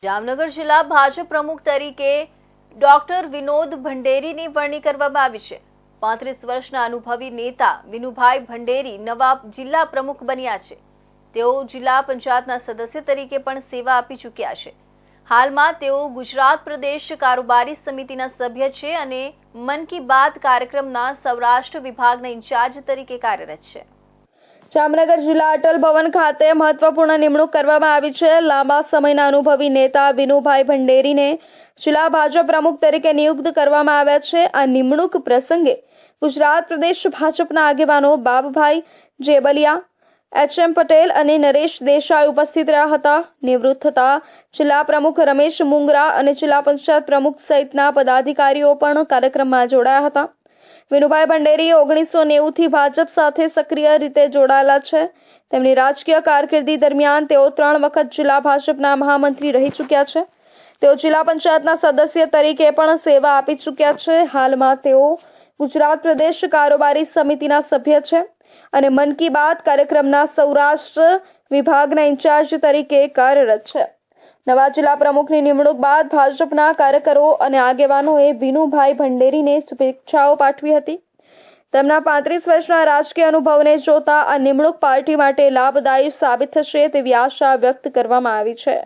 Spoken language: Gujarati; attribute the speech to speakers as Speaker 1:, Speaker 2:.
Speaker 1: જામનગર જિલ્લા ભાજપ પ્રમુખ તરીકે ડોક્ટર વિનોદ ભંડેરીની વરણી કરવામાં આવી છે। 35 વર્ષના અનુભવી નેતા વિનુભાઈ ભંડેરી નવા જિલ્લા પ્રમુખ બન્યા છે। તેઓ જિલ્લા પંચાયતના સદસ્ય તરીકે પણ સેવા આપી ચૂક્યા છે। હાલમાં તેઓ ગુજરાત પ્રદેશ કારોબારી સમિતિના સભ્ય છે અને મન કી બાત કાર્યક્રમના સૌરાષ્ટ્ર વિભાગના ઇન્ચાર્જ તરીકે કાર્યરત છે। જામનગર જિલ્લા અટલ ભવન ખાતે મહત્વપૂર્ણ નિમણૂક કરવામાં આવી છે। લાંબા સમયના અનુભવી નેતા વિનુભાઈ ભંડેરીને જિલ્લા ભાજપ પ્રમુખ તરીકે નિયુક્ત કરવામાં આવ્યા છે। આ નિમણૂક પ્રસંગે ગુજરાત પ્રદેશ ભાજપના આગેવાનો બાબભાઈ જેબલિયા, એચ.એમ. પટેલ અને નરેશ દેસાઈ ઉપસ્થિત રહ્યા હતા। નિવૃત્ત થતા જિલ્લા પ્રમુખ રમેશ મુંગરા અને જિલ્લા પંચાયત પ્રમુખ સહિતના પદાધિકારીઓ પણ કાર્યક્રમમાં જોડાયા હતા। વિનુભાઈ ભંડેરી 1990થી ભાજપ સાથે સક્રિય રીતે જોડાયેલા છે। તેમની રાજકીય કારકિર્દી દરમિયાન તેઓ 3 વખત જિલ્લા ભાજપના મહામંત્રી રહી ચૂક્યા છે। તેઓ જિલ્લા પંચાયતના સદસ્ય તરીકે પણ સેવા આપી ચૂક્યા છે। હાલમાં તેઓ ગુજરાત પ્રદેશ કારોબારી સમિતિના સભ્ય છે અને મન કી બાત કાર્યક્રમના સૌરાષ્ટ્ર વિભાગના ઇન્ચાર્જ તરીકે કાર્યરત છે। નવા જિલ્લા પ્રમુખની નિમણૂક બાદ ભાજપના કાર્યકરો અને આગેવાનોએ વિનુભાઈ ભંડેરીને શુભેચ્છાઓ પાઠવી હતી। તેમના 35 વર્ષના રાજકીય અનુભવને જોતા આ નિમણૂક પાર્ટી માટે લાભદાયી સાબિત થશે તેવી આશા વ્યક્ત કરવામાં આવી છે।